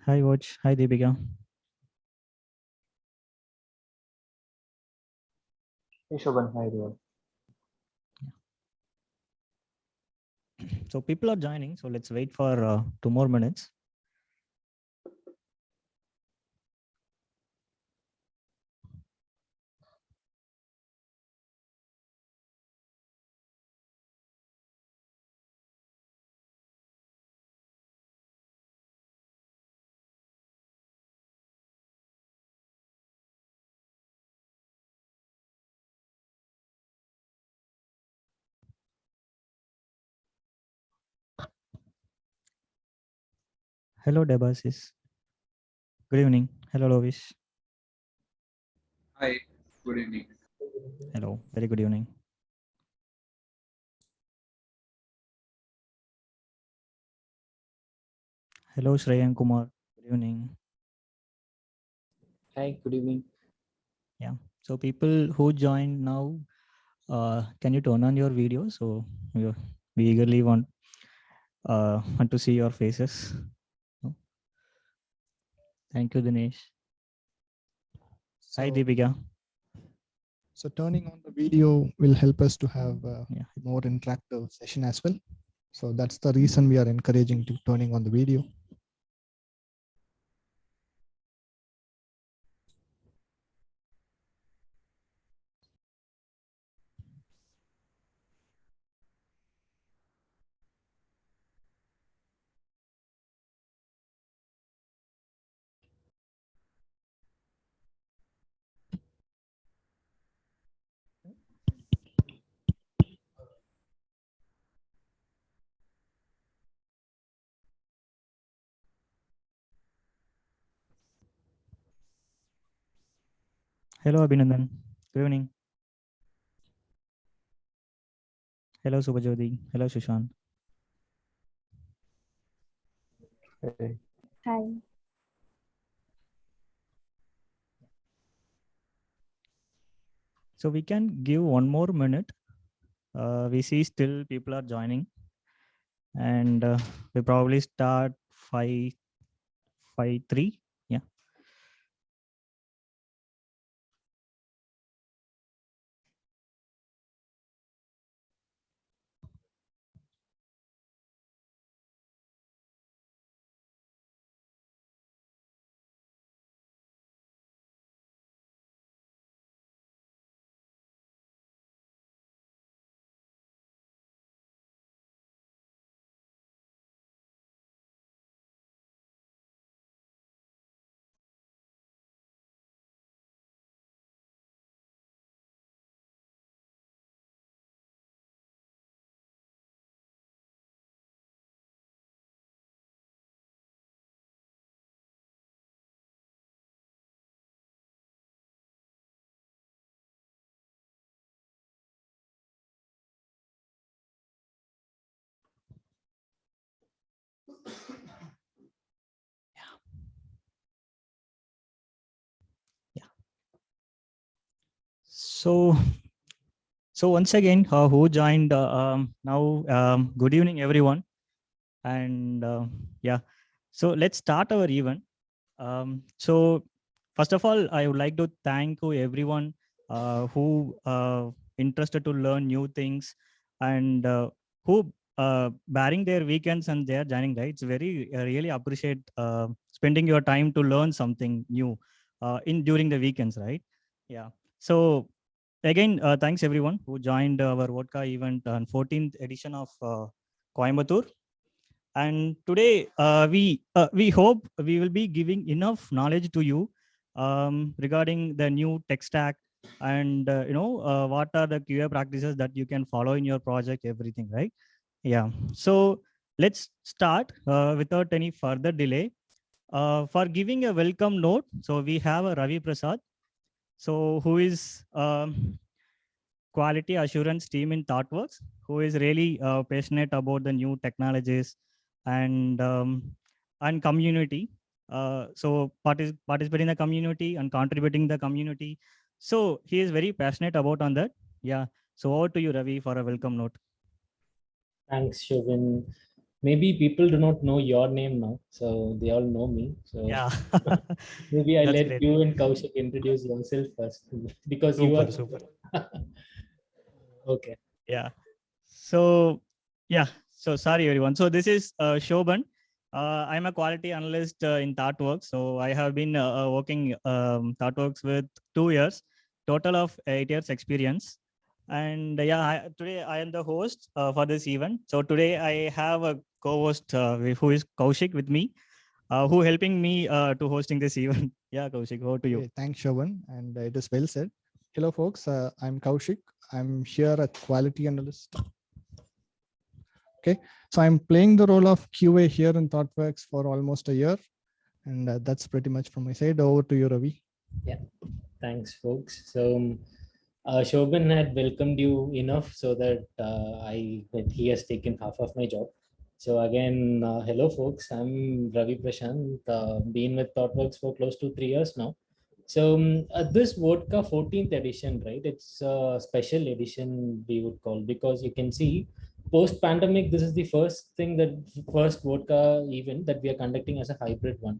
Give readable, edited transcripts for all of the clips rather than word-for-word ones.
Hi, Watch. Hi, Deepika. Hey, Shobhan, hi everyone. So people are joining. So let's wait for 2 more minutes. Hello, Debasis. Good evening. Hello, Lovish. Hi, good evening. Hello, very good evening. Hello, Shreyan Kumar. Good evening. Hi, good evening. Yeah. So people who joined now, can you turn on your video? So we eagerly want to see your faces. Thank you, Dinesh. Hi, Deepika. So turning on the video will help us to have a more interactive session as well. So that's the reason we are encouraging to turning on the video. Hello, Abhinandan. Good evening. Hello, Subhajyoti. Hello, Sushant. Hey. Hi. So we can give 1 more minute. We see still people are joining, and we probably start 5:03. Yeah. So once again, who joined now? Good evening, everyone. And yeah, so let's start our event. So first of all, I would like to thank you everyone who interested to learn new things and who bearing their weekends and they are joining. Right, it's very really appreciate spending your time to learn something new in during the weekends. Right? Yeah. So again, thanks everyone who joined our vodka event on 14th edition of Coimbatore. And today we hope we will be giving enough knowledge to you regarding the new tech stack and what are the QA practices that you can follow in your project, everything, right? Yeah. So let's start without any further delay. For giving a welcome note, so we have a Ravi Prasad, so who is quality assurance team in Thoughtworks, who is really passionate about the new technologies and community. So participating in the community and contributing the community. So he is very passionate about on that. Yeah. So over to you, Ravi, for a welcome note. Thanks, Shobhan. maybe people do not know your name now, so they all know me. So Yeah. maybe I That's let great. you and Kaushik introduce yourself first because you Super, are super. okay. Yeah. So, yeah. So sorry, everyone. So this is Shoban. I'm a quality analyst in Thoughtworks. So I have been working Thoughtworks with 2 years, total of 8 years experience. And yeah, today I am the host for this event. So today I have a co-host who is Kaushik with me, who helping me to hosting this event. Yeah, Kaushik, over to you. Okay, thanks, Shovan. And it is well said. Hello, folks. I'm Kaushik. I'm here a quality analyst. Okay, so I'm playing the role of QA here in Thoughtworks for almost a year. And that's pretty much from my side. Over to you, Ravi. Yeah, thanks, folks. So Shoban had welcomed you enough so that that he has taken half of my job. So again, hello, folks. I'm Ravi Prashant. Been with Thoughtworks for close to 3 years now. So this vodka 14th edition, right? It's a special edition we would call, because you can see post-pandemic, this is the first vodka event that we are conducting as a hybrid one.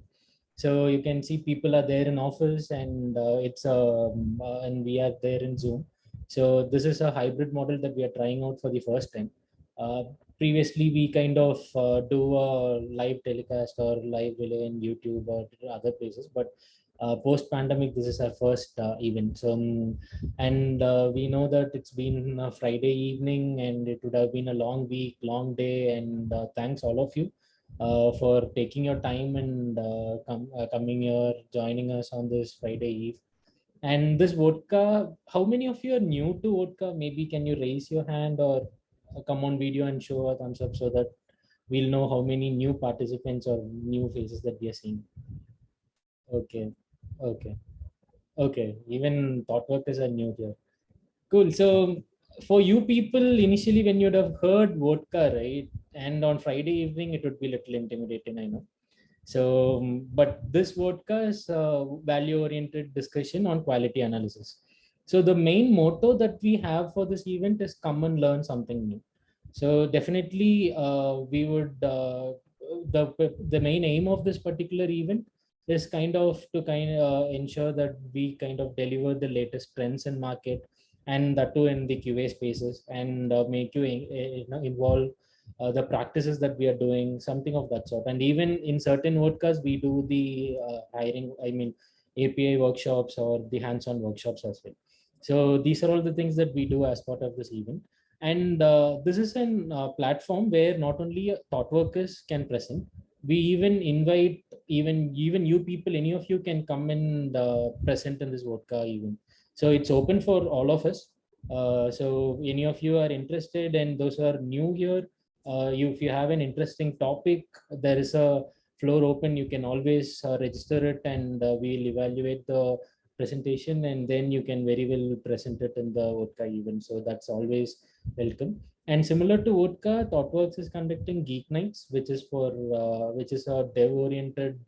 So you can see people are there in office, and and we are there in Zoom. So this is a hybrid model that we are trying out for the first time. Uh, Previously, we kind of do a live telecast or live relay in YouTube or other places, but post pandemic, this is our first event. So and we know that it's been a Friday evening, and it would have been a long week, long day, and thanks all of you for taking your time and coming here, joining us on this Friday Eve. And this vodka, how many of you are new to vodka? Maybe can you raise your hand or come on video and show a thumbs up so that we'll know how many new participants or new faces that we are seeing. Okay, okay, okay. Even thought workers are new here. Cool. So for you people, initially when you'd have heard vodka, right? And on Friday evening, it would be a little intimidating, I know. So, but this vodka is value-oriented discussion on quality analysis. So the main motto that we have for this event is come and learn something new. So definitely, we would the main aim of this particular event is kind of to ensure that we kind of deliver the latest trends in market, and that too in the QA spaces, and make you involve the practices that we are doing, something of that sort. And even in certain vodkas, we do the hiring, I mean, API workshops or the hands-on workshops as well. So these are all the things that we do as part of this event. And this is an platform where not only thought workers can present, we even invite even you people, any of you can come and present in this vodka event. So it's open for all of us. So any of you are interested, and those who are new here, if you have an interesting topic, there is a floor open. You can always register it, and we'll evaluate the presentation, and then you can very well present it in the vodka event. So that's always welcome. And similar to vodka, Thoughtworks is conducting Geek Nights, which is a dev-oriented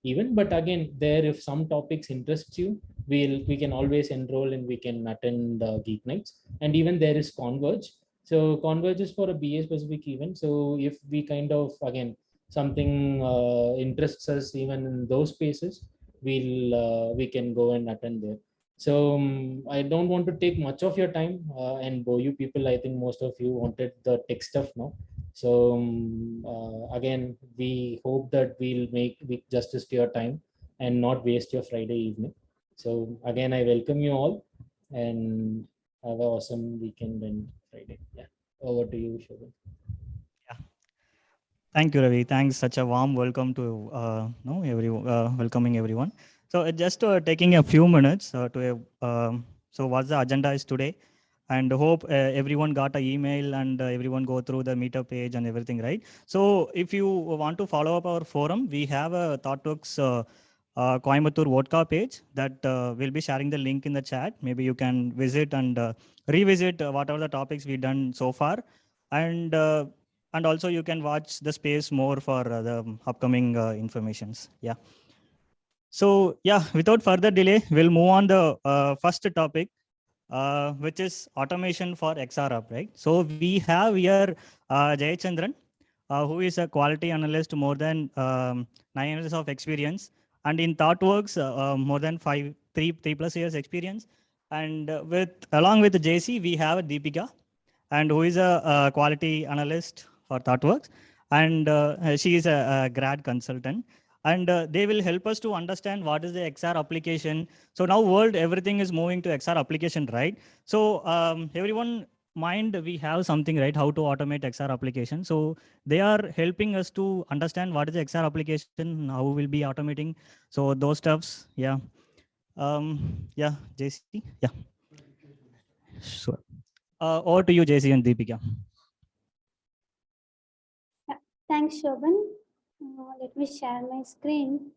event. But again, there, if some topics interest you, we can always enroll and we can attend Geek Nights. And even there is Converge. So Converge is for a BA specific event. So if we kind of, again, something interests us even in those spaces, we can go and attend there. So I don't want to take much of your time and bore you people. I think most of you wanted the tech stuff now. So again, we hope that we'll make justice to your time and not waste your Friday evening. So again, I welcome you all, and have an awesome weekend and Friday. Yeah, over to you, Shobhan. Yeah. Thank you, Ravi. Thanks. Such a warm welcome to welcoming everyone. So just taking a few minutes so what the agenda is today, and hope everyone got an email and everyone go through the meetup page and everything, right? So if you want to follow up our forum, we have a Thoughtworks Coimbatore vodka page that we'll be sharing the link in the chat. Maybe you can visit and revisit whatever the topics we've done so far. And also you can watch the space more for the upcoming informations. Yeah. So yeah, without further delay, we'll move on the first topic, which is automation for XR Hub, right? So we have here Jayachandran, who is a quality analyst, more than 9 years of experience, and in Thoughtworks, more than 3+ years experience. And along with JC, we have Deepika, and who is a quality analyst for Thoughtworks, and she is a grad consultant. And they will help us to understand what is the XR application. So now world, everything is moving to XR application, right? So everyone mind, we have something, right, how to automate XR application. So they are helping us to understand what is the XR application, how we'll be automating. So those stuffs, yeah. Yeah, JC, yeah. Sure. Over to you, JC and Deepika. Thanks, Shobhan. Let me share my screen.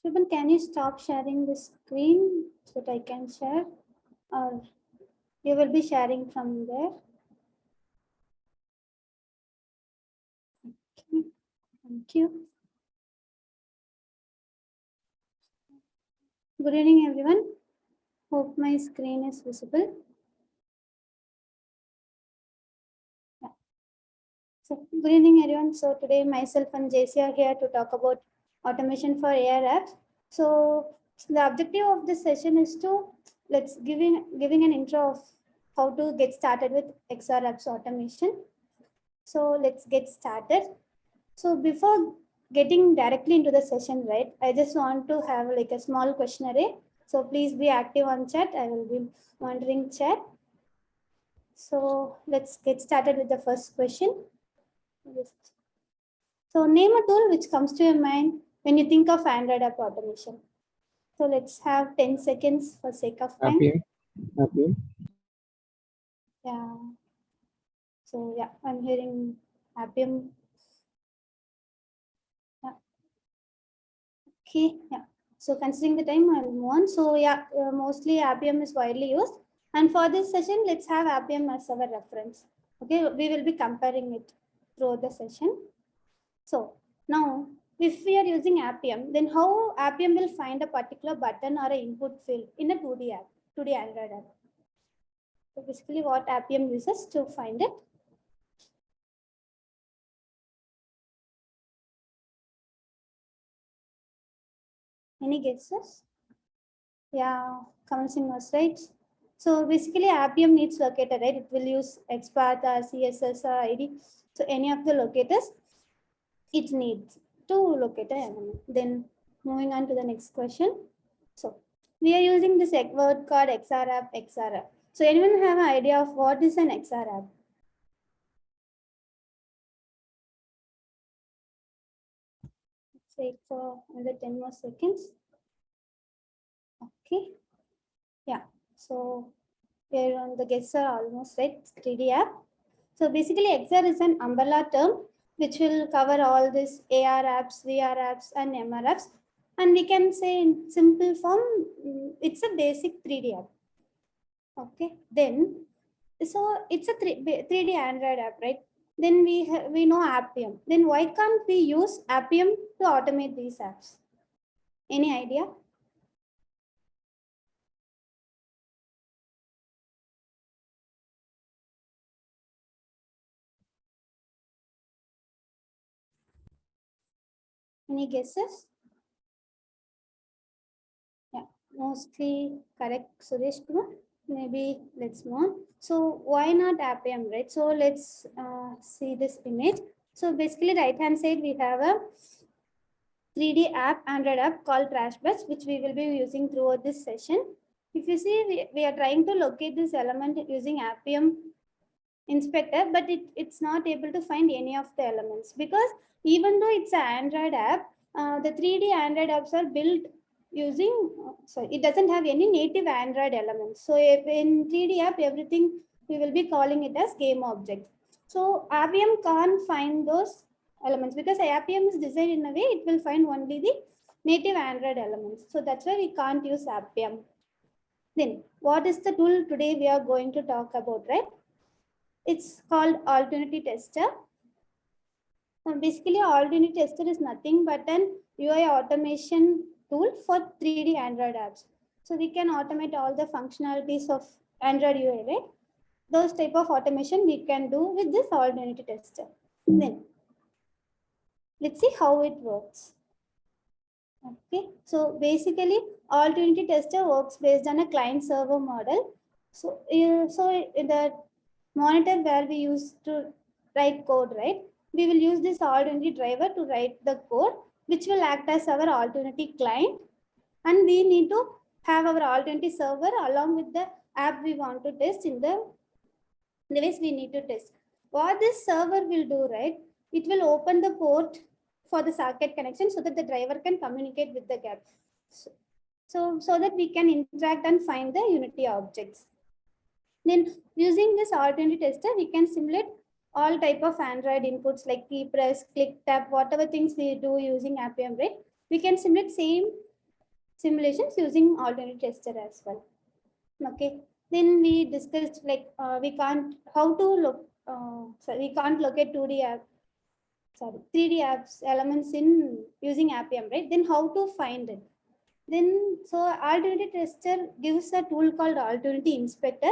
Shobhan, can you stop sharing the screen so that I can share? Or you will be sharing from there? Okay, thank you. Good evening, everyone. Hope my screen is visible. Yeah. So, good evening, everyone. So today myself and JC are here to talk about automation for AR apps. So the objective of this session is to giving an intro of how to get started with XR apps automation. So let's get started. So before getting directly into the session, right, I just want to have like a small questionnaire. So please be active on chat. I will be monitoring chat. So let's get started with the first question. So name a tool which comes to your mind when you think of Android app automation. So let's have 10 seconds for sake of time. Appium. Yeah. So yeah, I'm hearing Appium. Yeah. Okay. Yeah. So considering the time, I'll move on. So yeah, mostly Appium is widely used. And for this session, let's have Appium as our reference. Okay, we will be comparing it throughout the session. So now, if we are using Appium, then how Appium will find a particular button or an input field in a 2D app, 2D Android app? So basically what Appium uses to find it. Any guesses? Yeah, commencing was right. So basically Appium needs locator, right? It will use XPath or CSS or ID. So any of the locators, it needs to locate an element. Then moving on to the next question. So we are using this word called XR app, XR app. So anyone have an idea of what is an XR app? Let's wait for another 10 more seconds. Okay. Yeah. So we're on the guesses are almost right. 3D app. So basically XR is an umbrella term which will cover all this AR apps, VR apps, and MR apps. And we can say in simple form, it's a basic 3D app. Okay, then, so it's a 3D Android app, right? Then we know Appium. Then why can't we use Appium to automate these apps? Any idea? Any guesses? Yeah, mostly correct, Suresh Kumar. Maybe let's move on. So why not Appium, right? So let's see this image. So basically right hand side, we have a 3D app, Android app called TrashBus, which we will be using throughout this session. If you see, we are trying to locate this element using Appium inspector, but it's not able to find any of the elements because even though it's an Android app, the 3D Android apps are built using, sorry, it doesn't have any native Android elements. So if in 3D app, everything we will be calling it as game object. So Appium can't find those elements because Appium is designed in a way it will find only the native Android elements. So that's why we can't use Appium. Then what is the tool today we are going to talk about, right? It's called AltUnity Tester. Basically, AltUnity Tester is nothing but an UI automation tool for 3D Android apps. So we can automate all the functionalities of Android UI, right? Those type of automation we can do with this AltUnity Tester. Then let's see how it works. Okay, so basically AltUnity Tester works based on a client server model. So, in the monitor where we use to write code, right? We will use this AltUnity driver to write the code, which will act as our AltUnity client. And we need to have our AltUnity server along with the app we want to test in the device we need to test. What this server will do, right? It will open the port for the socket connection so that the driver can communicate with the gap. So that we can interact and find the Unity objects. Then using this AltUnity tester, we can simulate all type of Android inputs like key press, click, tap, whatever things we do using Appium, right? We can simulate same simulations using AltUnity tester as well. Okay. Then we discussed like we can't how to look. We can't locate 2D app. Sorry, 3D apps elements in using Appium, right? Then how to find it? Then so AltUnity tester gives a tool called AltUnity inspector,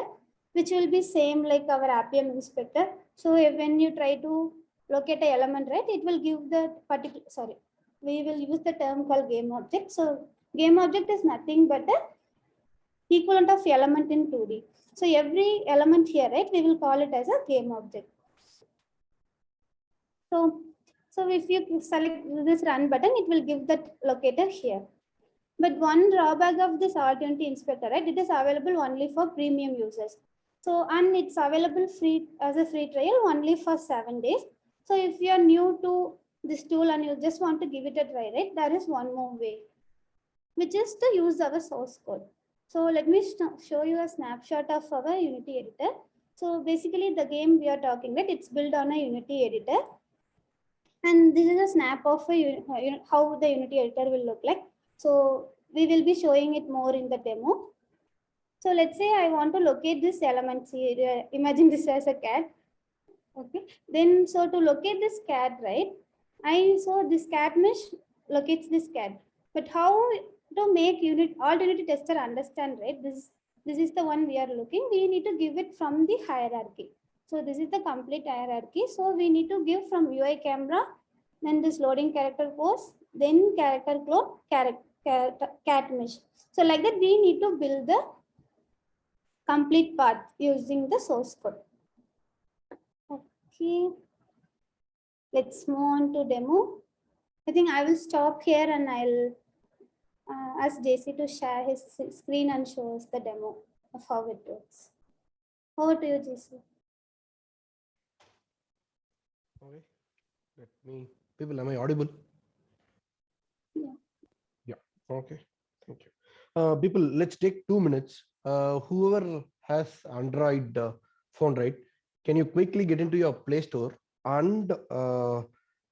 which will be same like our Appium inspector. So when you try to locate an element, right, it will give the particular, sorry, we will use the term called game object. So game object is nothing but a equivalent of element in 2D. So every element here, right, we will call it as a game object. So if you select this run button, it will give that locator here. But one drawback of this AltUnity inspector, right, it is available only for premium users. So, and it's available free as a free trial only for 7 days. So if you are new to this tool and you just want to give it a try, right, there is one more way, which is to use our source code. So let me show you a snapshot of our Unity editor. So basically the game we are talking about, it's built on a Unity editor. And this is a snap of how the Unity editor will look like. So we will be showing it more in the demo. So let's say I want to locate this element here. Imagine this as a cat. Okay. Then so to locate this cat, right? So this cat mesh locates this cat. But how to make AltUnity tester understand, right? This is the one we are looking. We need to give it from the hierarchy. So this is the complete hierarchy. So we need to give from UI camera, then this loading character pose, then character clone, cat mesh. So like that, we need to build the complete path using the source code. Okay. Let's move on to demo. I think I will stop here and I'll ask JC to share his screen and show us the demo of how it works. Over to you, JC. Okay, let me, people, am I audible? Yeah, okay, thank you. People, let's take 2 minutes. Whoever has Android phone, right, can you quickly get into your Play Store and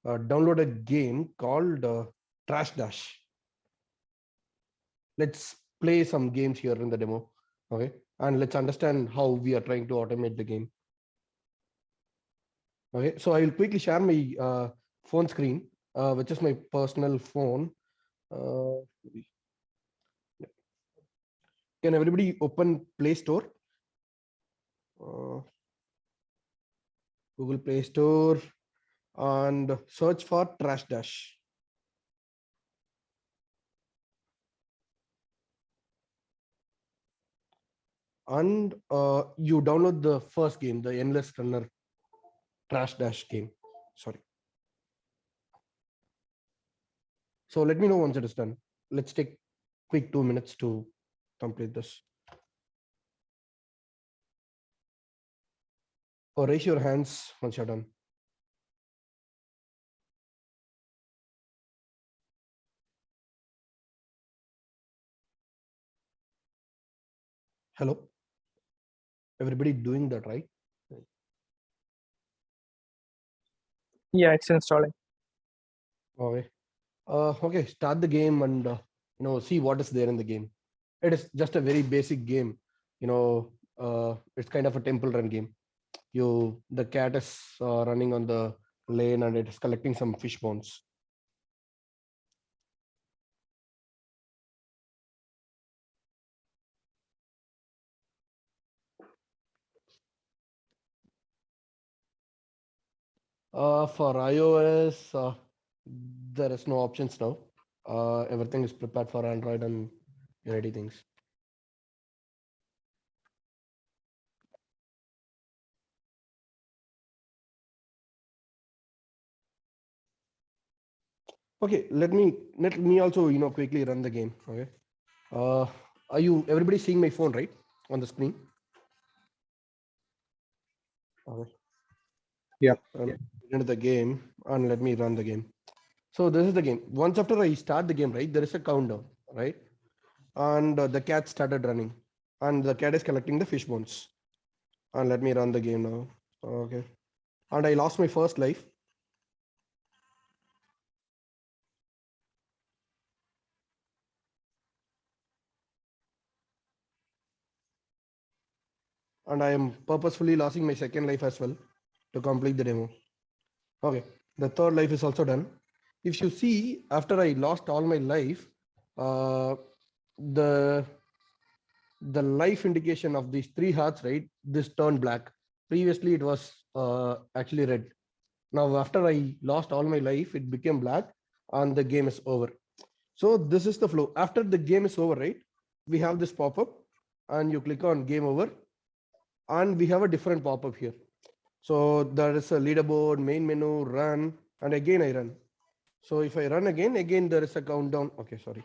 download a game called Trash Dash. Let's play some games here in the demo, okay, and let's understand how we are trying to automate the game. Okay, so I will quickly share my phone screen, which is my personal phone. Can everybody open Play Store? Google Play Store and search for Trash Dash. And you download the first game, the Endless Runner Trash Dash game. Sorry. So let me know once it is done. Let's take quick 2 minutes to complete this. Or raise your hands once you're done. Hello. Everybody doing that, right? Yeah, it's installing. Okay. Okay, start the game and see what is there in the game. It is just a very basic game. It's kind of a temple run game. The cat is running on the lane and it is collecting some fish bones. For iOS, there is no options now. Everything is prepared for Android and Unity things. Okay, let me also quickly run the game. Okay, are you everybody seeing my phone right on the screen? Okay. Yeah. Into the game and let me run the game. So this is the game. Once after I start the game, right, there is a countdown, right? And the cat started running, and the cat is collecting the fish bones. And let me run the game now. Okay. And I lost my first life. And I am purposefully losing my second life as well to complete the demo. Okay, the third life is also done. If you see, after I lost all my life, the life indication of these three hearts, right, this turned black. Previously, it was actually red. Now, after I lost all my life, it became black and the game is over. So this is the flow. After the game is over, right, we have this pop-up and you click on game over and we have a different pop-up here. So there is a leaderboard, main menu, run, and again I run. So if I run again there is a countdown. Okay, sorry.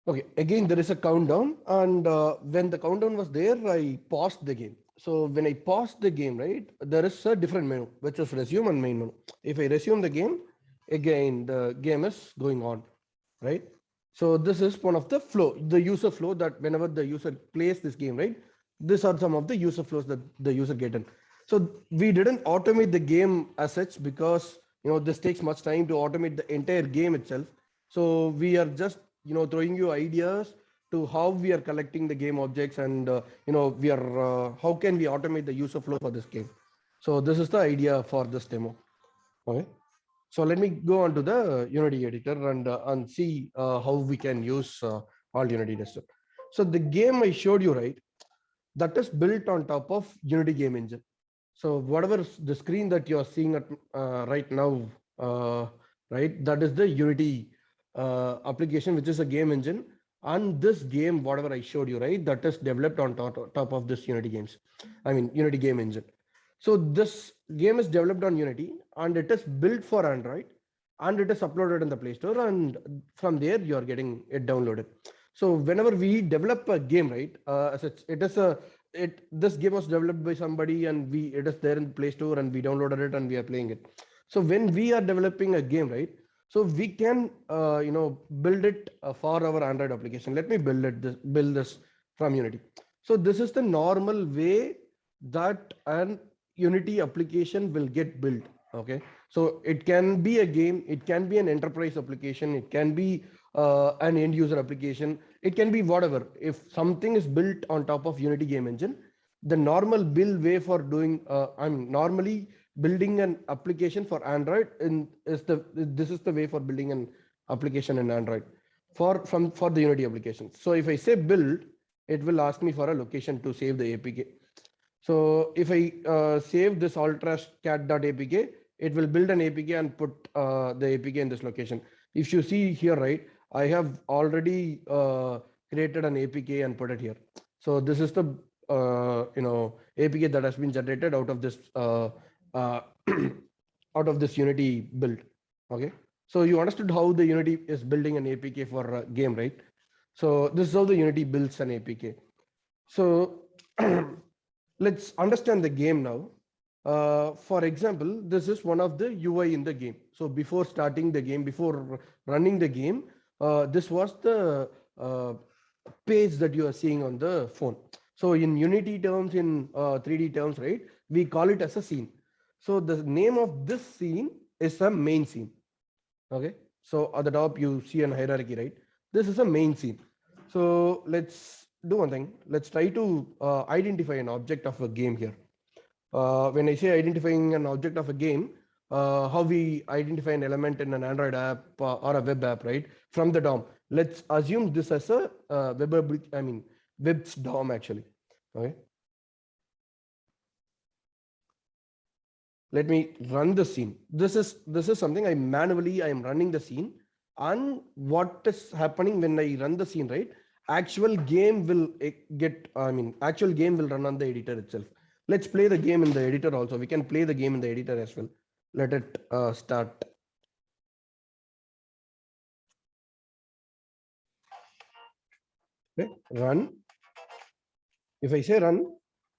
Okay, again there is a countdown, and when the countdown was there, I paused the game. So when I paused the game, right, there is a different menu, which is resume and main menu. If I resume the game, again the game is going on, right? So this is one of the flow, the user flow, that whenever the user plays this game, right, these are some of the user flows that the user get in. So we didn't automate the game as such because this takes much time to automate the entire game itself. So we are just throwing you ideas to how we are collecting the game objects, and we are how can we automate the user flow for this game. So this is the idea for this demo. Okay. So let me go on to the Unity editor and see how we can use AltUnity Tester. So the game I showed you, right, that is built on top of Unity game engine. So whatever the screen that you are seeing at right now, right, that is the Unity application, which is a game engine. And this game, whatever I showed you, right, that is developed on top of this Unity Unity game engine. So this game is developed on Unity and it is built for Android and it is uploaded in the Play Store, and from there you are getting it downloaded. So whenever we develop a game, right, this game was developed by somebody and it is there in the Play Store and we downloaded it and we are playing it. So when we are developing a game, right, so we can build it for our Android application. Let me build this from Unity. So this is the normal way that an Unity application will get built. Okay, so it can be a game, it can be an enterprise application, it can be an end user application, it can be whatever. If something is built on top of Unity game engine, the normal build way for doing normally building an application for Android this is the way for building an application in Android for the Unity application. So if I say build, it will ask me for a location to save the APK. So if I save this ultracat.apk, it will build an APK and put the APK in this location. If you see here, right, I have already created an APK and put it here. So this is the APK that has been generated out of this out of this Unity build. Okay, so you understood how the Unity is building an APK for a game, right? So this is how the Unity builds an APK. So let's understand the game now. For example, this is one of the UI in the game. So before starting the game, before running the game, this was the page that you are seeing on the phone. So in Unity terms, in 3D terms, right, we call it as a scene. So the name of this scene is a main scene. Okay, so at the top you see an hierarchy, right? This is a main scene. So let's do one thing. Let's try to identify an object of a game here. When I say identifying an object of a game, how we identify an element in an Android app or a web app, right? From the DOM. Let's assume this as a web, Web's DOM actually. Okay. Let me run the scene. This is something I am running the scene, and what is happening when I run the scene, right? Actual game will actual game will run on the editor itself. Let's play the game in the editor also. We can play the game in the editor as well. Let it start. Okay, run. If I say run,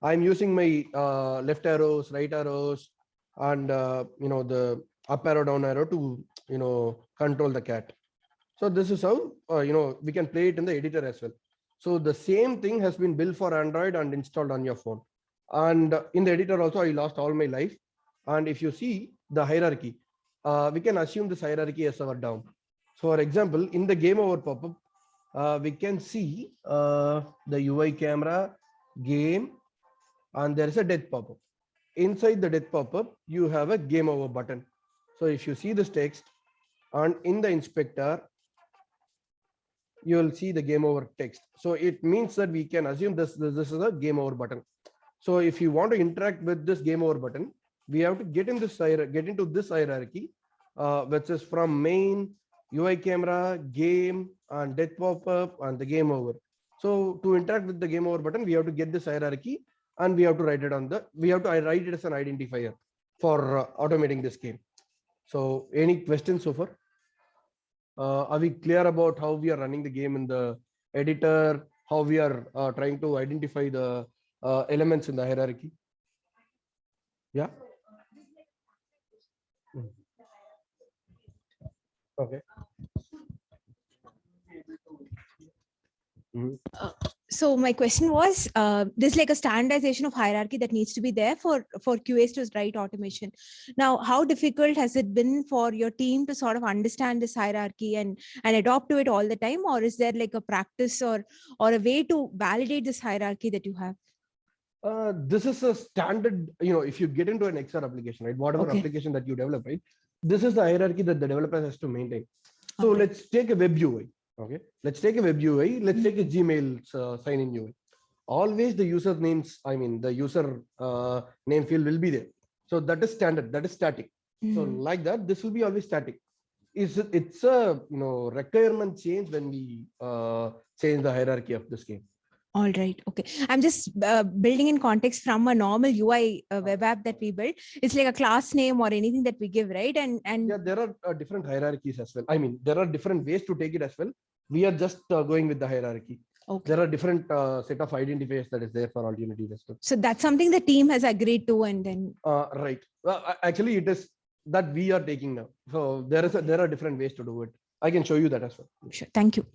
I'm using my left arrows, right arrows, and the up arrow, down arrow to control the cat. So this is how we can play it in the editor as well. So the same thing has been built for Android and installed on your phone. And in the editor also, I lost all my life. And if you see the hierarchy, we can assume this hierarchy as our DOM. So for example, in the game over pop-up, we can see the UI camera, game, and there is a death pop-up. Inside the death pop-up, you have a game over button. So if you see this text, and in the inspector, you will see the game over text. So it means that we can assume this is a game over button. So if you want to interact with this game over button, we have to get into this hierarchy, which is from main, UI camera, game, and death pop-up, and the game over. So to interact with the game over button, we have to get this hierarchy, and we have to write it write it as an identifier for automating this game. So any questions so far? Are we clear about how we are running the game in the editor, how we are trying to identify the elements in the hierarchy? Yeah. Okay. So my question was, there's like a standardization of hierarchy that needs to be there for QAs to write automation. Now, how difficult has it been for your team to sort of understand this hierarchy and adopt to it all the time? Or is there like a practice or a way to validate this hierarchy that you have? This is a standard, if you get into an XR application, right? Whatever application that you develop, right? This is the hierarchy that the developer has to maintain. So let's take a web UI. Okay, let's take a web UI. Let's take a Gmail sign-in UI. Always the user names, the user name field will be there. So that is standard. That is static. So like that, this will be always static. It's a requirement change when we change the hierarchy of this game. All right. Okay. I'm just building in context from a normal UI web app that we build. It's like a class name or anything that we give, right? And yeah, there are different hierarchies as well. There are different ways to take it as well. We are just going with the hierarchy. Okay. There are different set of identifiers that is there for AltUnity Tester. So that's something the team has agreed to, and then right. Actually, it is that we are taking now. So there are different ways to do it. I can show you that as well. Sure. Thank you.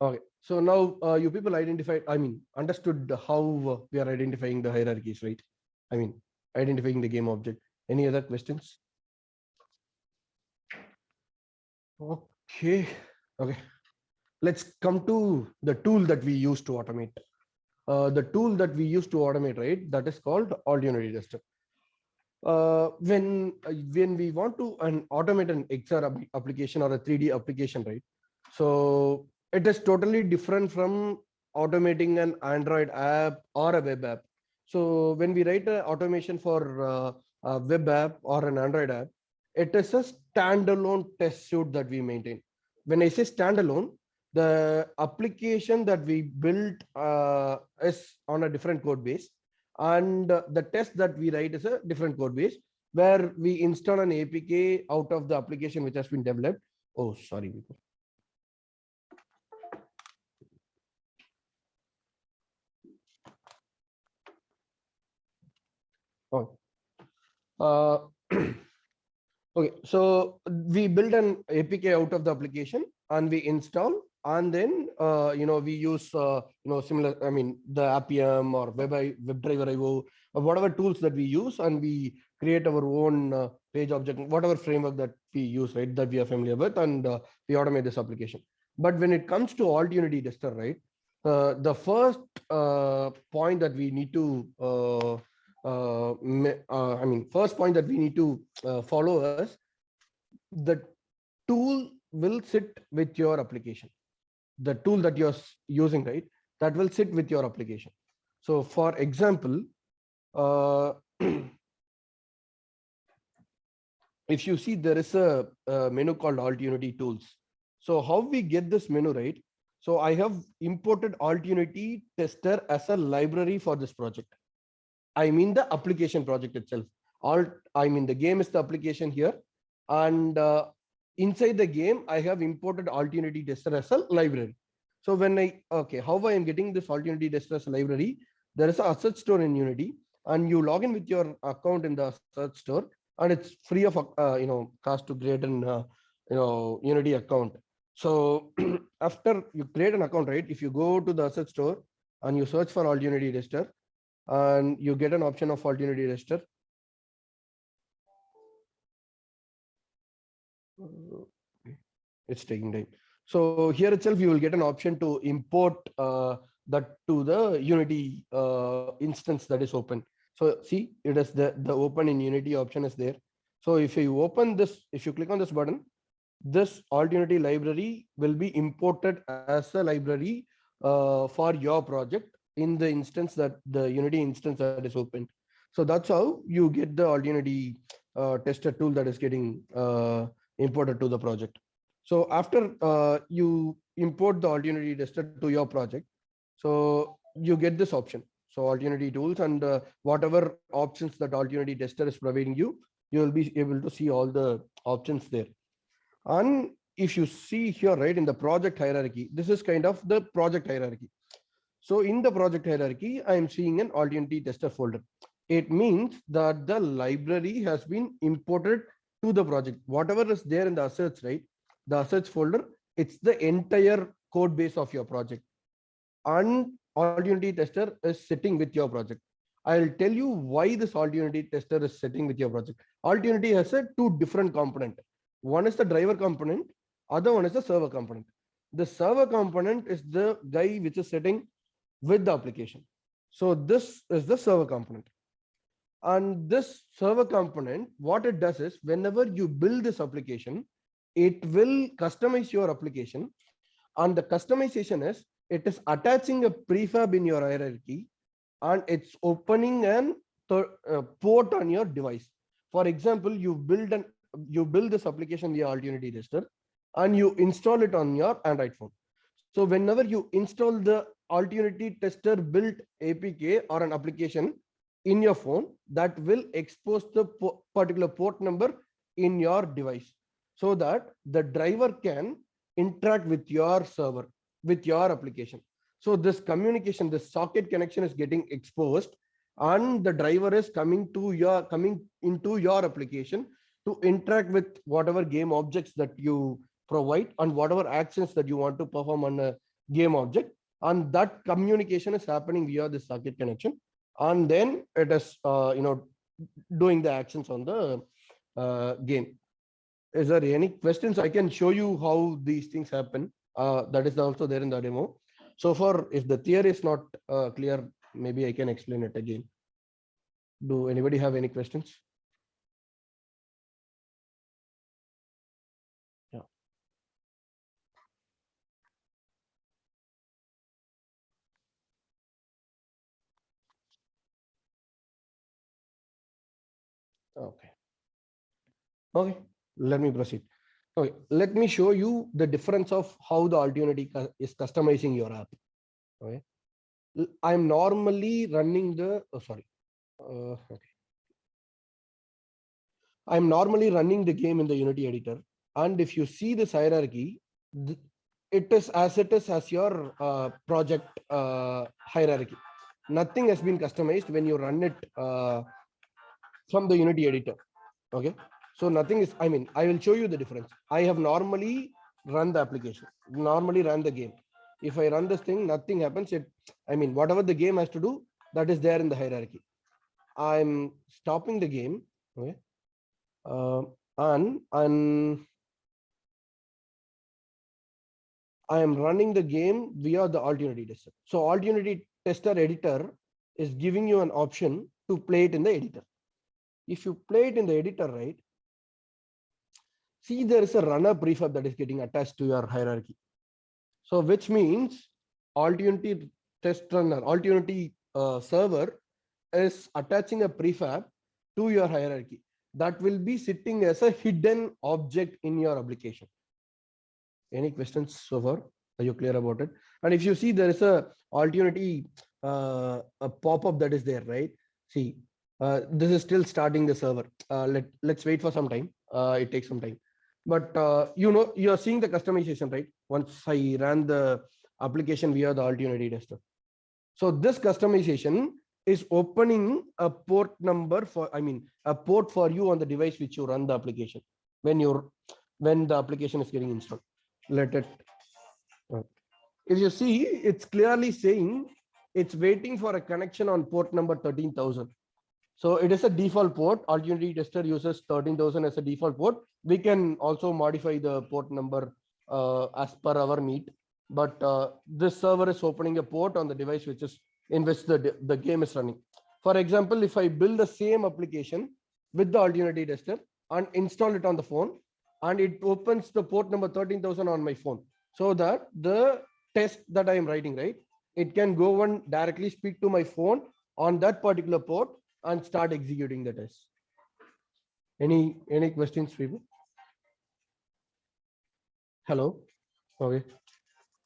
Okay. So now you people identified, understood how we are identifying the hierarchies, right? Identifying the game object. Any other questions? Okay. Let's come to the tool that we use to automate. The tool that we use to automate, right? That is called AltUnity Tester. When we want to automate an XR application or a 3D application, right? So it is totally different from automating an Android app or a web app. So when we write an automation for a web app or an Android app, it is a standalone test suite that we maintain. When I say standalone, the application that we built is on a different code base, and the test that we write is a different code base, where we install an APK out of the application which has been developed. Oh, sorry. Okay, so we build an APK out of the application and we install, and then we use similar, the Appium or WebDriver IO or whatever tools that we use, and we create our own page object, whatever framework that we use, right, that we are familiar with, and we automate this application. But when it comes to AltUnity Tester, right, the first point that we need to first point that we need to follow is the tool will sit with your application. the tool that you're using, right, that will sit with your application. So for example, if you see, there is a menu called AltUnity Tools. So how we get this menu, right? So I have imported AltUnity Tester as a library for this project. I mean the application project itself. The game is the application here, and inside the game I have imported AltUnity Tester as a library. So when how I am getting this AltUnity Tester as a library? There is an asset store in Unity, and you log in with your account in the asset store, and it's free of cost to create an Unity account. So after you create an account, right, if you go to the asset store and you search for AltUnity Tester, and you get an option of AltUnity Tester. It's taking time. So here itself, you will get an option to import that to the Unity instance that is open. So see, it is the open in Unity option is there. So if you open this, if you click on this button, this AltUnity library will be imported as a library for your project in the instance that the Unity instance that is open. So that's how you get the AltUnity tester tool that is getting imported to the project. So after you import the AltUnity tester to your project, so you get this option. So AltUnity tools and whatever options that AltUnity tester is providing you, you will be able to see all the options there. And if you see here, right, in the project hierarchy, this is kind of the project hierarchy. So in the project hierarchy, I am seeing an AltUnity tester folder. It means that the library has been imported to the project. Whatever is there in the assets, right, the assets folder, it's the entire code base of your project. And AltUnity tester is sitting with your project. I'll tell you why this AltUnity tester is sitting with your project. AltUnity has a two different component. One is the driver component, other one is the server component. The server component is the guy which is sitting with the application. So this is the server component. And this server component, what it does is, whenever you build this application, it will customize your application. And the customization is, it is attaching a prefab in your hierarchy, and it's opening an port on your device. For example, you build this application via AltUnity Tester, and you install it on your Android phone. So whenever you install the AltUnity Tester built APK or an application in your phone, that will expose the particular port number in your device, so that the driver can interact with your server, with your application. So this communication, this socket connection is getting exposed, and the driver is coming into your application to interact with whatever game objects that you provide and whatever actions that you want to perform on a game object. And that communication is happening via the socket connection, and then it is doing the actions on the game. Is there any questions? I can show you how these things happen. That is also there in the demo. So far, if the theory is not clear, maybe I can explain it again. Do anybody have any questions? Yeah. Okay. Okay, let me proceed. Okay, let me show you the difference of how the AltUnity is customizing your app. Okay, I'm normally running the I'm normally running the game in the Unity editor, and if you see this hierarchy, it is as your project hierarchy. Nothing has been customized when you run it from the Unity editor. Okay, so nothing is, I will show you the difference. I have normally run the application, normally run the game. If I run this thing, nothing happens. Whatever the game has to do, that is there in the hierarchy. I'm stopping the game. Okay, and I am running the game via the AltUnity Tester. So AltUnity Tester editor is giving you an option to play it in the editor. If you play it in the editor, right, see, there is a runner prefab that is getting attached to your hierarchy. So which means AltUnity test runner, AltUnity server is attaching a prefab to your hierarchy that will be sitting as a hidden object in your application. Any questions so far? Are you clear about it? And if you see, there is a AltUnity a pop-up that is there, right? See, this is still starting the server. Let's wait for some time. It takes some time. But you are seeing the customization, right? Once I ran the application via the AltUnity Tester. So this customization is opening a port number for, a port for you on the device which you run the application when the application is getting installed. Let it. If you see, it's clearly saying it's waiting for a connection on port number 13,000. So it is a default port. AltUnity Tester uses 13,000 as a default port. We can also modify the port number as per our need. But this server is opening a port on the device which is in which the game is running. For example, if I build the same application with the AltUnity Tester and install it on the phone, and it opens the port number 13,000 on my phone, so that the test that I am writing, right, it can go and directly speak to my phone on that particular port and start executing the test. Any questions, people? Hello. Okay.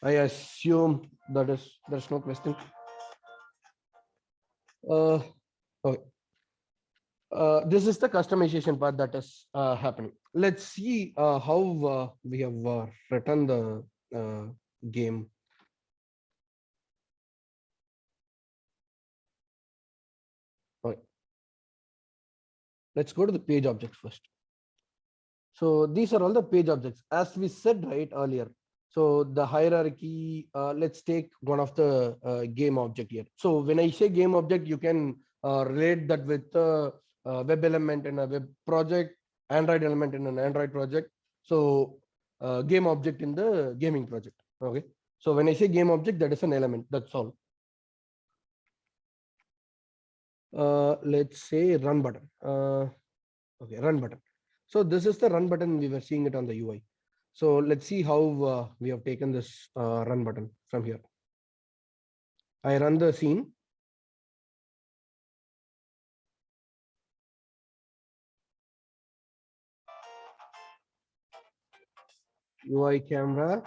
I assume there's no question. Okay. This is the customization part that is happening. Let's see how we have written the game. Okay. Let's go to the page object first. So these are all the page objects, as we said right earlier. So the hierarchy, let's take one of the game object here. So when I say game object, you can relate that with the web element in a web project, Android element in an Android project. So game object in the gaming project. Okay. So when I say game object, that is an element. That's all. Let's say run button. Okay, run button. So this is the run button. We were seeing it on the UI. So let's see how we have taken this run button from here. I run the scene. UI camera.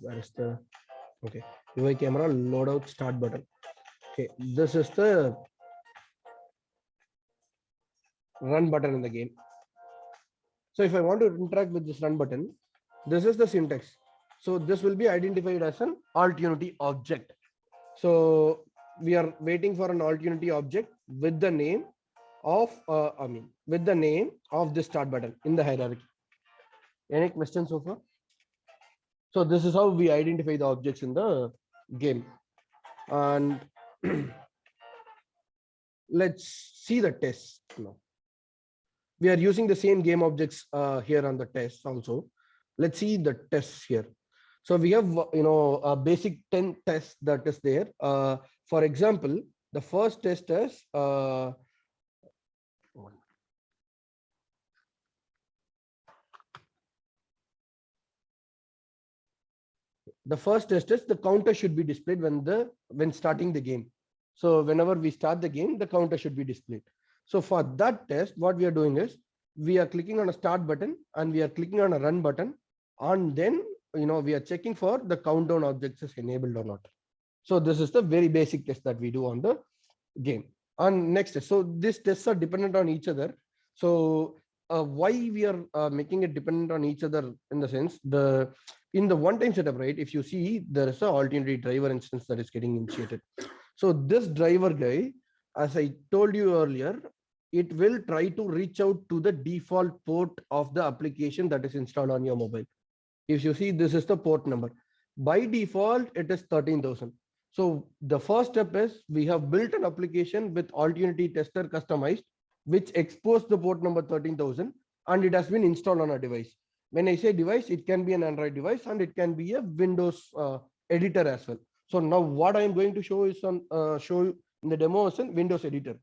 Where is the okay? UI camera loadout start button. Okay, this is the run button in the game. So if I want to interact with this run button, this is the syntax. So this will be identified as an AltUnity object. So we are waiting for an AltUnity object with the name of with the name of this start button in the hierarchy. Any questions so far? So this is how we identify the objects in the game. And let's see the test now. We are using the same game objects here on the test also. Let's see the tests here. So we have a basic 10 tests that is there. For example, the first test is the counter should be displayed when starting the game. So whenever we start the game, the counter should be displayed. So for that test, what we are doing is we are clicking on a start button and we are clicking on a run button, and then we are checking for the countdown objects is enabled or not. So this is the very basic test that we do on the game. And next, so these tests are dependent on each other. So why we are making it dependent on each other in the sense in the one-time setup, right? If you see, there is a AltUnity driver instance that is getting initiated. So this driver guy, as I told you earlier, it will try to reach out to the default port of the application that is installed on your mobile. If you see, this is the port number. By default, it is 13,000. So the first step is we have built an application with AltUnity Tester customized, which exposed the port number 13,000, and it has been installed on a device. When I say device, it can be an Android device and it can be a Windows editor as well. So now what I am going to show is show in the demo is a Windows editor,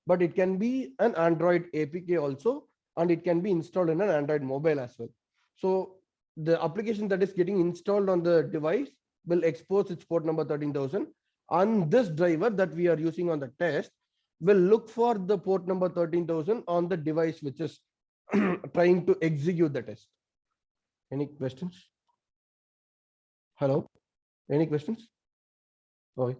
but it can be an Android APK also and it can be installed in an Android mobile as well. So the application that is getting installed on the device will expose its port number 13,000, and this driver that we are using on the test will look for the port number 13,000 on the device which is trying to execute the test. Any questions? Hello? Any questions? Okay.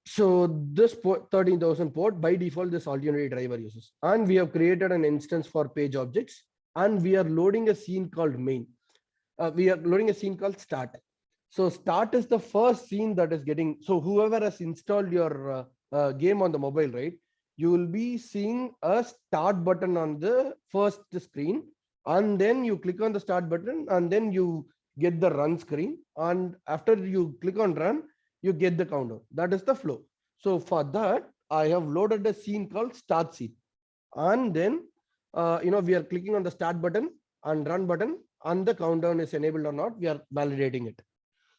So this 13,000 port by default this AltUnity driver uses, and we have created an instance for page objects, and we are loading a scene called main. We are loading a scene called start. So start is the first scene that is getting. So whoever has installed your game on the mobile, right? You will be seeing a start button on the first screen, and then you click on the start button, and then you get the run screen, and after you click on run, you get the countdown. That is the flow. So for that, I have loaded a scene called start scene, and then we are clicking on the start button and run button, and the countdown is enabled or not. We are validating it.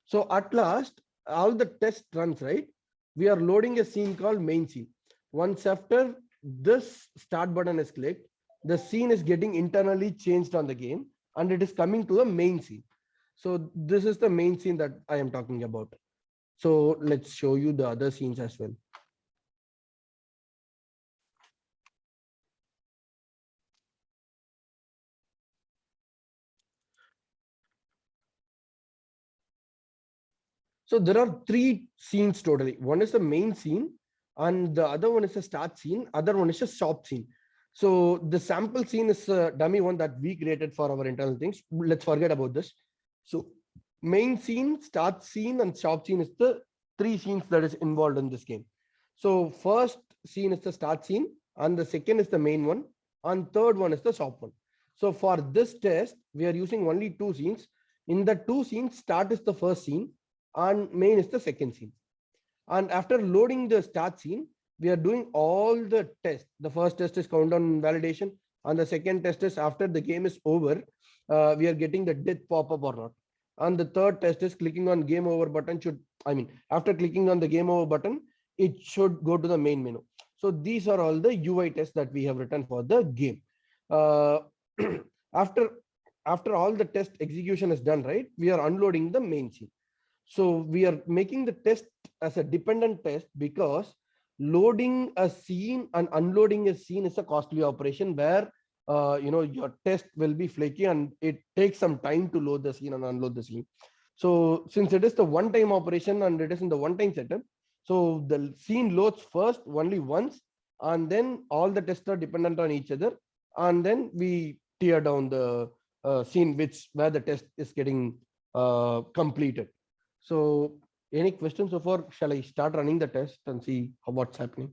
So at last, all the test runs, right? We are loading a scene called main scene. Once after this start button is clicked, the scene is getting internally changed on the game, and it is coming to a main scene. So this is the main scene that I am talking about. So let's show you the other scenes as well. So there are three scenes totally. One is the main scene, and the other one is a start scene. Other one is a stop scene. So the sample scene is a dummy one that we created for our internal things. Let's forget about this. So main scene, start scene, and stop scene is the three scenes that is involved in this game. So first scene is the start scene, and the second is the main one, and third one is the stop one. So for this test, we are using only two scenes. In the two scenes, start is the first scene, and main is the second scene. And after loading the start scene, we are doing all the tests. The first test is countdown validation, and the second test is after the game is over, we are getting the death pop-up or not. And the third test is clicking on game over button after clicking on the game over button, it should go to the main menu. So these are all the UI tests that we have written for the game. After all the test execution is done, right, we are unloading the main scene. So we are making the test as a dependent test because loading a scene and unloading a scene is a costly operation where your test will be flaky and it takes some time to load the scene and unload the scene. So since it is the one-time operation and it is in the one-time setup, so the scene loads first only once, and then all the tests are dependent on each other, and then we tear down the scene where the test is getting completed. So any questions so far? Shall I start running the test and see what's happening?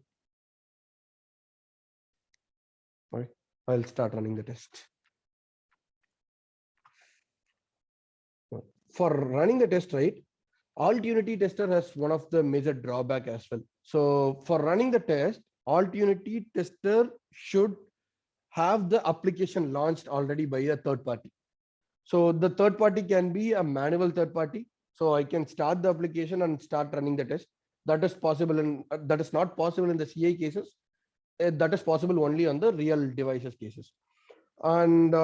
All right, I'll start running the test. For running the test, right, AltUnity Tester has one of the major drawback as well. So for running the test, AltUnity Tester should have the application launched already by a third party. So the third party can be a manual third party. So I can start the application and start running the test. That is possible, and that is not possible in the CI cases. That is possible only on the real devices cases. And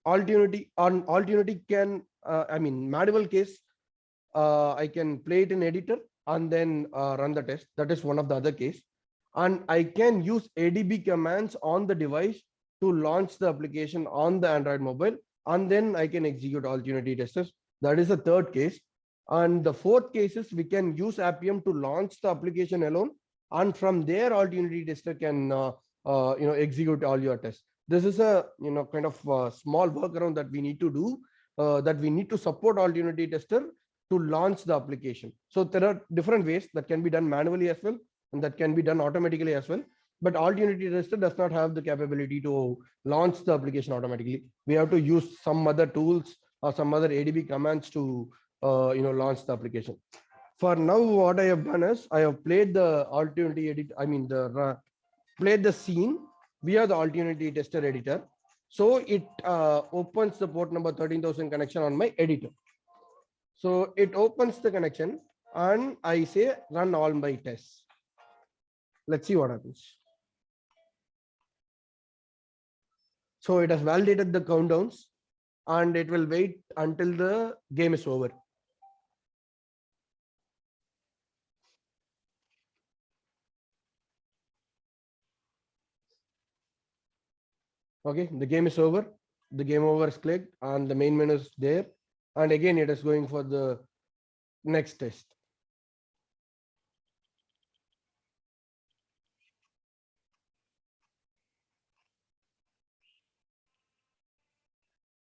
AltUnity can, manual case, I can play it in editor and then run the test. That is one of the other case. And I can use ADB commands on the device to launch the application on the Android mobile, and then I can execute AltUnity testers. That is the third case. And the fourth case is we can use Appium to launch the application alone, and from there AltUnity Tester can execute all your tests. This is a kind of small workaround that we need to do, that we need to support AltUnity Tester to launch the application. So there are different ways that can be done manually as well, and that can be done automatically as well. But AltUnity Tester does not have the capability to launch the application automatically. We have to use some other tools or some other ADB commands to launch the application. For now, what I have done is I have played the AltUnity edit. Played the scene via the AltUnity Tester editor. So it opens the port number 13,000 connection on my editor. So it opens the connection and I say run all my tests. Let's see what happens. So it has validated the countdowns and it will wait until the game is over. Okay, the game is over. The game over is clicked and the main menu is there. And again, it is going for the next test.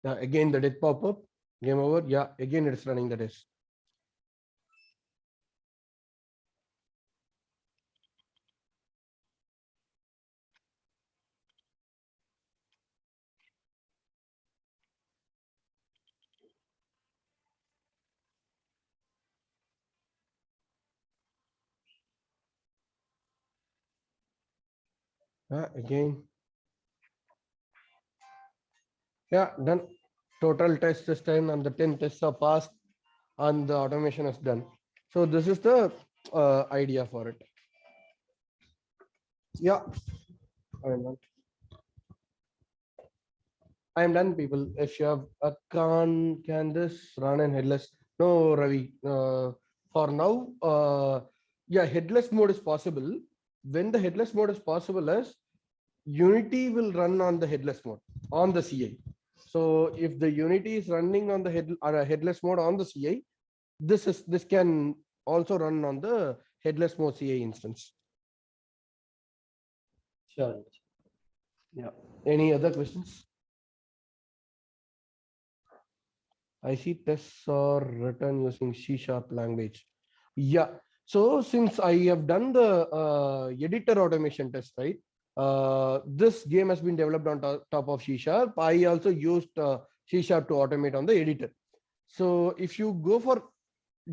Yeah, again, the death pop-up, game over. Yeah, again, it is running the test. Again. Yeah, done. Total test this time and the 10 tests are passed and the automation is done. So this is the idea for it. Yeah, I'm done. I'm done, people. If you have a can this run in headless? No, Ravi. For now, yeah, headless mode is possible. When the headless mode is possible is Unity will run on the headless mode on the CI. So if the Unity is running on the headless mode on the CI, this can also run on the headless mode CI instance. Sure. Yeah. Any other questions? I see tests are written using C# language. Yeah. So since I have done the editor automation test, right? This game has been developed on top of C#. I also used C# to automate on the editor. So if you go for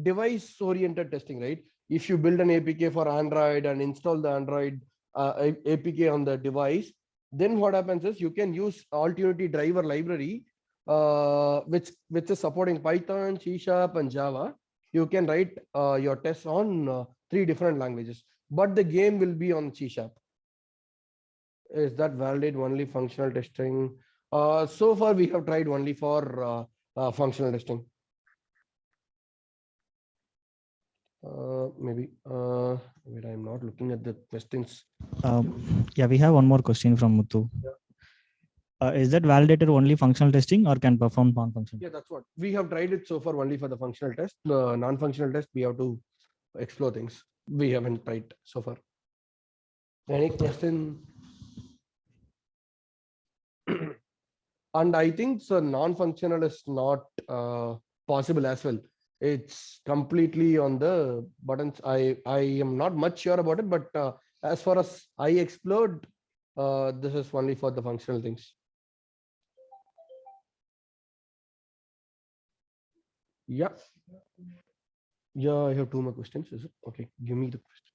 device-oriented testing, right? If you build an APK for Android and install the Android APK on the device, then what happens is you can use AltUnity driver library, which is supporting Python, C# and Java. You can write your tests on 3 different languages, but the game will be on C#. Is that valid only functional testing? So far, we have tried only for functional testing. Maybe wait, I'm not looking at the questions. Yeah, we have one more question from Muthu. Yeah. Is that validated only functional testing or can perform non-functional? Yeah, that's what we have tried it so far only for the functional test. The non-functional test, we have to explore things. We haven't tried so far. Any question? And I think so non-functional is not possible as well. It's completely on the buttons. I am not much sure about it, but as far as I explored, this is only for the functional things. Yeah. Yeah, I have 2 more questions. Is it okay? Give me the questions.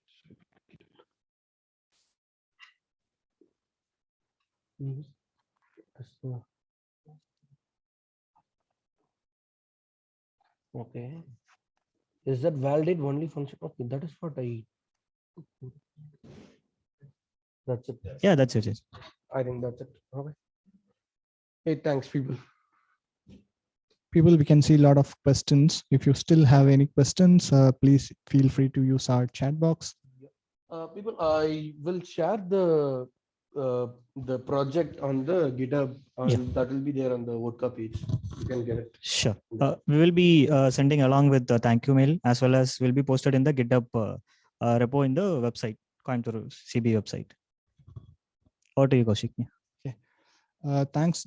Okay. Is that valid only function? Okay, that is what I. That's it. Yeah, that's it. I think that's it. Okay. Hey, thanks, people. People, we can see a lot of questions. If you still have any questions, please feel free to use our chat box. People, I will share the project on the GitHub, and that will be there on the vodQA page. You can get it. Sure. We will be sending along with the thank you mail, as well as will be posted in the GitHub repo in the website, Coimbatore CB website. Over to you, Kaushik. Okay. Thanks,